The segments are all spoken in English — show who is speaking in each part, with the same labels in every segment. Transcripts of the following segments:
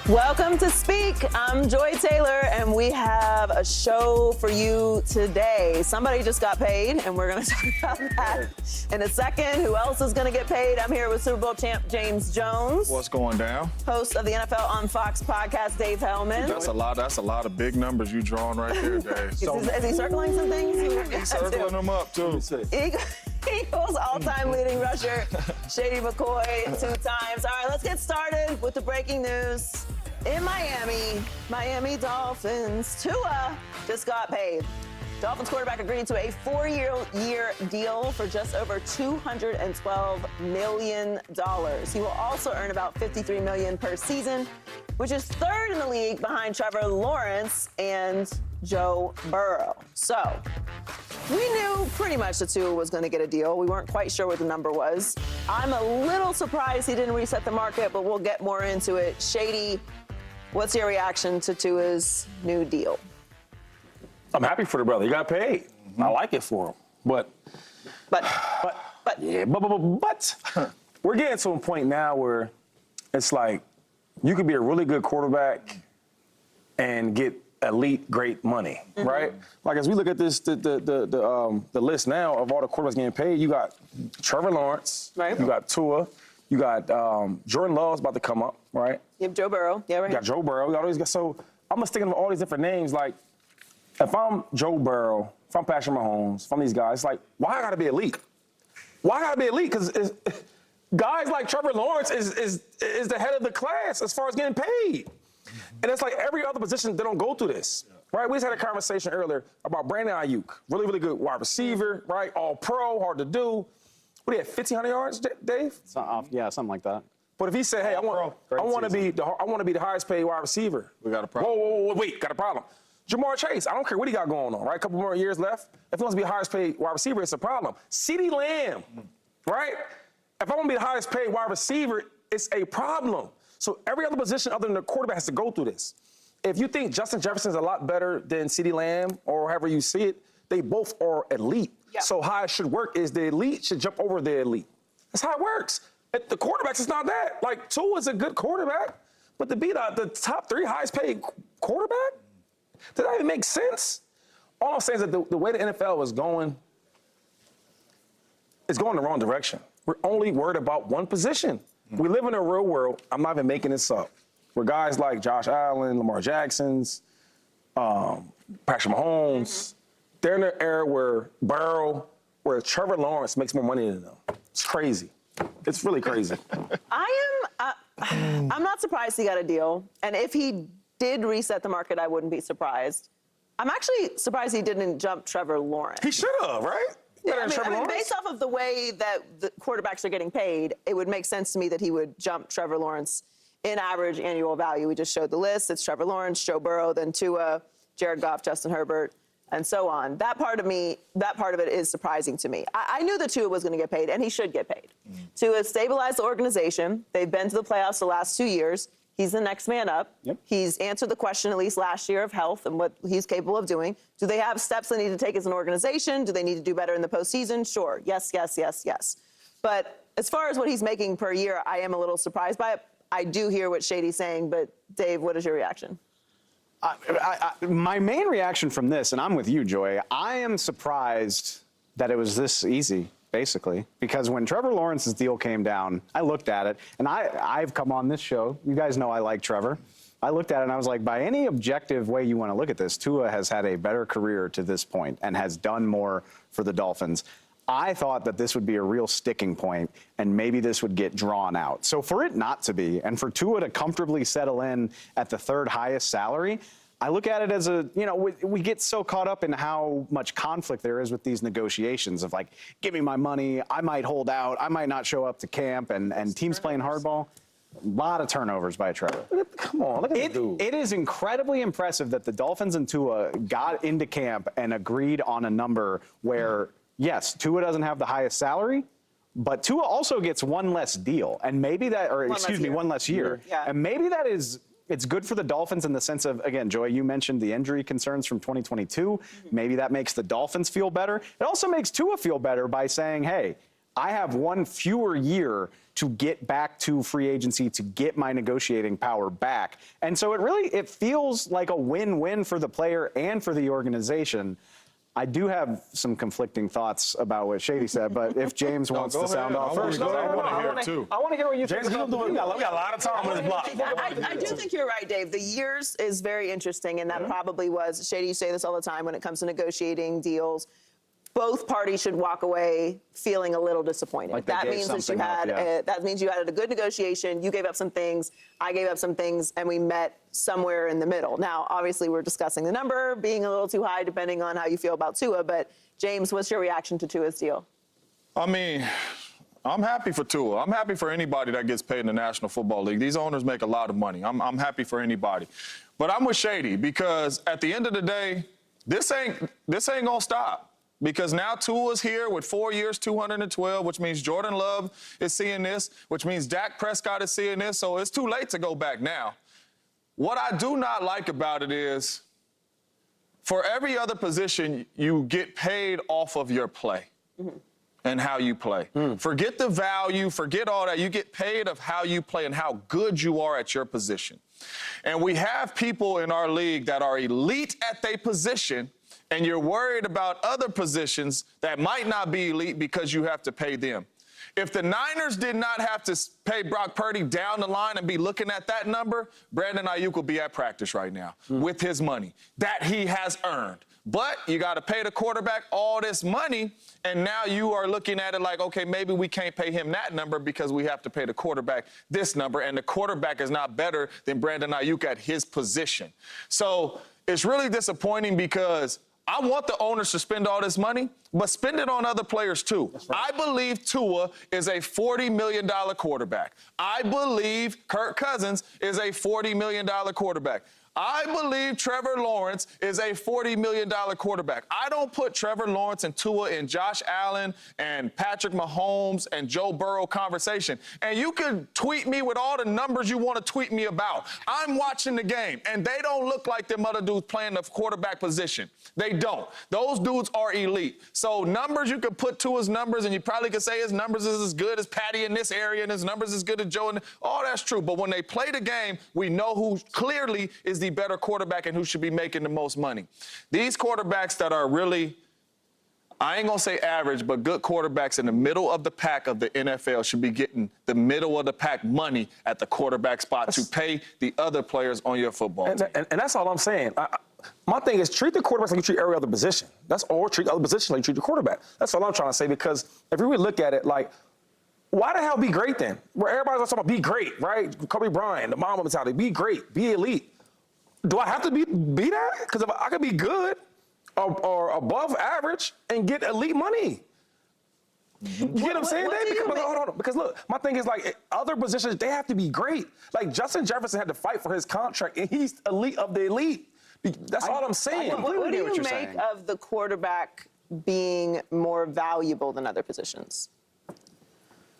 Speaker 1: Welcome to Speak. I'm Joy Taylor, and we have a show for you today. Somebody just got paid, and we're going to talk about that in a second. Who else is going to get paid? I'm here with Super Bowl champ James Jones.
Speaker 2: What's going down?
Speaker 1: Host of the NFL on Fox podcast, Dave Hellman.
Speaker 2: That's a lot of big numbers you drawing right there, Dave.
Speaker 1: Is he circling some things?
Speaker 2: He's circling them up, too.
Speaker 1: Eagles all-time leading rusher, Shady McCoy, 2 times. All right, let's get started with the breaking news. In Miami Dolphins, Tua just got paid. Dolphins quarterback agreed to a 4-year deal for just over $212 million. He will also earn about $53 million per season, which is 3rd in the league behind Trevor Lawrence and Joe Burrow. So we knew pretty much that Tua was going to get a deal. We weren't quite sure what the number was. I'm a little surprised he didn't reset the market, but we'll get more into it. Shady, what's your reaction to Tua's new deal?
Speaker 3: I'm happy for the brother. He got paid. I like it for him. But we're getting to a point now where it's like you could be a really good quarterback and get elite great money, right? Like as we look at this, the list now of all the quarterbacks getting paid, you got Trevor Lawrence,
Speaker 1: right?
Speaker 3: You got Tua, you got Jordan Love's about to come up, right?
Speaker 1: You have Joe Burrow, yeah, right.
Speaker 3: You got Joe Burrow. You got all these guys. So I'm just thinking of all these different names. Like if I'm Joe Burrow, if I'm Patrick Mahomes, if I'm these guys, like why I gotta be elite? Why I gotta be elite? Because guys like Trevor Lawrence is the head of the class as far as getting paid. And it's like every other position, they don't go through this, right? We just had a conversation earlier about Brandon Ayuk. Really, really good wide receiver, right? All pro, hard to do. What do you have, 1,500 yards, Dave?
Speaker 4: Yeah, something like that.
Speaker 3: But if he said, hey, I want to be the highest paid wide receiver.
Speaker 2: We got a problem.
Speaker 3: Whoa, wait, got a problem. Jamar Chase, I don't care what he got going on, right? A couple more years left. If he wants to be the highest paid wide receiver, it's a problem. CeeDee Lamb, right? If I want to be the highest paid wide receiver, it's a problem. So every other position other than the quarterback has to go through this. If you think Justin Jefferson's a lot better than CeeDee Lamb or however you see it, they both are elite.
Speaker 1: Yeah.
Speaker 3: So how it should work is the elite should jump over the elite. That's how it works. The quarterbacks, it's not that. Like, Tua's a good quarterback, but to be the top 3 highest paid quarterback, does that even make sense? All I'm saying is that the way the NFL is going, it's going the wrong direction. We're only worried about one position. We live in a real world. I'm not even making this up. Where guys like Josh Allen, Lamar Jackson's, Patrick Mahomes, they're in an era where where Trevor Lawrence makes more money than them. It's crazy. It's really crazy.
Speaker 1: I'm not surprised he got a deal. And if he did reset the market, I wouldn't be surprised. I'm actually surprised he didn't jump Trevor Lawrence.
Speaker 3: He should have, right?
Speaker 1: Yeah, I mean, based off of the way that the quarterbacks are getting paid, it would make sense to me that he would jump Trevor Lawrence in average annual value. We just showed the list. It's Trevor Lawrence, Joe Burrow, then Tua, Jared Goff, Justin Herbert, and so on. That part of it is surprising to me. I knew that Tua was going to get paid, and he should get paid. Tua stabilized the organization. They've been to the playoffs the last 2 years. He's the next man up.
Speaker 4: Yep.
Speaker 1: He's answered the question, at least last year, of health and what he's capable of doing. Do they have steps they need to take as an organization? Do they need to do better in the postseason? Sure. Yes. But as far as what he's making per year, I am a little surprised by it. I do hear what Shady's saying, but Dave, what is your reaction?
Speaker 4: My main reaction from this, and I'm with you, Joy, I am surprised that it was this easy, basically, because when Trevor Lawrence's deal came down, I looked at it, and I've come on this show. You guys know I like Trevor. I looked at it, and I was like, by any objective way you want to look at this, Tua has had a better career to this point and has done more for the Dolphins. I thought that this would be a real sticking point, and maybe this would get drawn out. So for it not to be, and for Tua to comfortably settle in at the 3rd highest salary, I look at it as we get so caught up in how much conflict there is with these negotiations of like, give me my money, I might hold out, I might not show up to camp, and teams playing hardball. A lot of turnovers by Trevor.
Speaker 3: Come on, look at this dude.
Speaker 4: It is incredibly impressive that the Dolphins and Tua got into camp and agreed on a number where, yes, Tua doesn't have the highest salary, but Tua also gets one less deal. And maybe that, or one less year.
Speaker 1: Yeah.
Speaker 4: And maybe that is, it's good for the Dolphins in the sense of, again, Joy, you mentioned the injury concerns from 2022. Maybe that makes the Dolphins feel better. It also makes Tua feel better by saying, hey, I have one fewer year to get back to free agency, to get my negotiating power back. And so it feels like a win-win for the player and for the organization. I do have some conflicting thoughts about what Shady said, but if James wants to sound off first.
Speaker 2: I want to hear it too.
Speaker 3: I want to hear what you think. We got a lot of time on this block.
Speaker 1: I do think you're right, Dave. The years is very interesting, and that probably was, Shady, you say this all the time when it comes to negotiating deals. Both parties should walk away feeling a little disappointed.
Speaker 4: Like that
Speaker 1: means that you had that means you had a good negotiation. You gave up some things, I gave up some things, and we met somewhere in the middle. Now, obviously, we're discussing the number being a little too high, depending on how you feel about Tua. But James, what's your reaction to Tua's deal?
Speaker 2: I mean, I'm happy for Tua. I'm happy for anybody that gets paid in the National Football League. These owners make a lot of money. I'm happy for anybody. But I'm with Shady because at the end of the day, this ain't gonna stop. Because now Tua's here with 4 years, 212, which means Jordan Love is seeing this, which means Dak Prescott is seeing this. So it's too late to go back now. What I do not like about it is for every other position, you get paid off of your play and how you play. Forget the value, forget all that. You get paid of how you play and how good you are at your position. And we have people in our league that are elite at their position, and you're worried about other positions that might not be elite because you have to pay them. If the Niners did not have to pay Brock Purdy down the line and be looking at that number, Brandon Ayuk will be at practice right now with his money that he has earned. But you got to pay the quarterback all this money, and now you are looking at it like, okay, maybe we can't pay him that number because we have to pay the quarterback this number, and the quarterback is not better than Brandon Ayuk at his position. So it's really disappointing because I want the owners to spend all this money, but spend it on other players too. Right. I believe Tua is a $40 million quarterback. I believe Kirk Cousins is a $40 million quarterback. I believe Trevor Lawrence is a $40 million quarterback. I don't put Trevor Lawrence and Tua and Josh Allen and Patrick Mahomes and Joe Burrow conversation. And you can tweet me with all the numbers you want to tweet me about. I'm watching the game, and they don't look like them other dudes playing the quarterback position. They don't. Those dudes are elite. So numbers, you could put Tua's numbers, and you probably could say his numbers is as good as Patty in this area, and his numbers as good as Joe. And all that's true. But when they play the game, we know who clearly is the better quarterback and who should be making the most money. These quarterbacks that are really, I ain't gonna say average, but good quarterbacks in the middle of the pack of the NFL should be getting the middle of the pack money at the quarterback spot to pay the other players on your football team.
Speaker 3: And that's all I'm saying. My thing is treat the quarterbacks like you treat every other position. That's all. Treat other positions like you treat the quarterback. That's all I'm trying to say, because if we really look at it, like, why the hell be great then? Where everybody's talking about be great, right? Kobe Bryant, the Mamba mentality, be great, be elite. Do I have to be that? Because if I could be good or above average and get elite money. You get what I'm saying, Dave? Hold on. Because look, my thing is like other positions, they have to be great. Like Justin Jefferson had to fight for his contract, and he's elite of the elite. That's all I'm saying.
Speaker 1: What do you make of the quarterback being more valuable than other positions?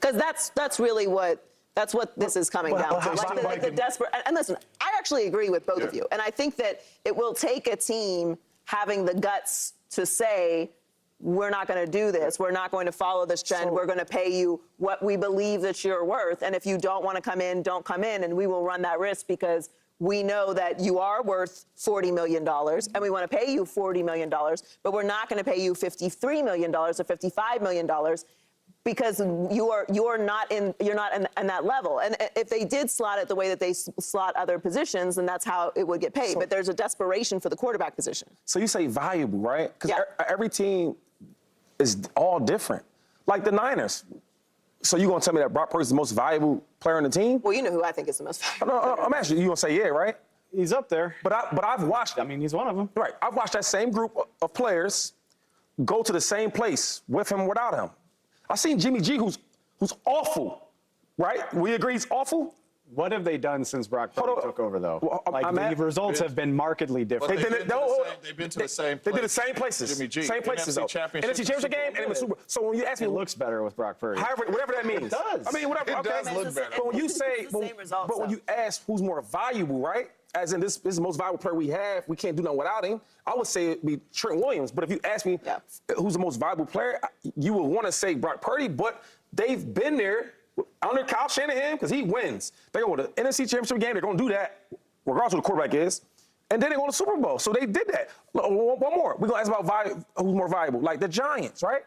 Speaker 1: Because that's really what this is coming down to. Like the desperate. And listen, I actually agree with both of you. And I think that it will take a team having the guts to say, we're not going to do this. We're not going to follow this trend. We're going to pay you what we believe that you're worth. And if you don't want to come in, don't come in. And we will run that risk because we know that you are worth $40 million and we want to pay you $40 million, but we're not going to pay you $53 million or $55 million because you're not in that level. And if they did slot it the way that they slot other positions, then that's how it would get paid. But there's a desperation for the quarterback position.
Speaker 3: So you say valuable, right? Because every team is all different. Like the Niners. So you gonna tell me that Brock Purdy is the most valuable player on the team?
Speaker 1: Well, you know who I think is the most valuable.
Speaker 3: No, I'm asking you. You gonna say yeah, right?
Speaker 4: He's up there.
Speaker 3: But I've watched.
Speaker 4: I mean, he's one of them.
Speaker 3: Right. I've watched that same group of players go to the same place with him, without him. I've seen Jimmy G, who's awful, right? We agree he's awful.
Speaker 4: What have they done since Brock Purdy took over, though?
Speaker 3: Well,
Speaker 4: the results have been markedly different.
Speaker 2: They've been to the same place.
Speaker 3: They did the same places.
Speaker 2: Jimmy G.
Speaker 3: Same places, though. NFC Championship game and Super. So when you ask me,
Speaker 4: it looks better with Brock Purdy.
Speaker 3: However, whatever that means.
Speaker 4: It does.
Speaker 3: I mean, whatever.
Speaker 2: It does look better.
Speaker 3: But when you say, but when you ask who's more valuable, right? as in this is the most valuable player we have. We can't do nothing without him. I would say it'd be Trent Williams. But if you ask me who's the most valuable player, you would want to say Brock Purdy. But they've been there under Kyle Shanahan because he wins. They go to the NFC Championship game. They're going to do that regardless of who the quarterback is. And then they go to the Super Bowl. So they did that. One more. We're going to ask about who's more valuable. Like the Giants, right?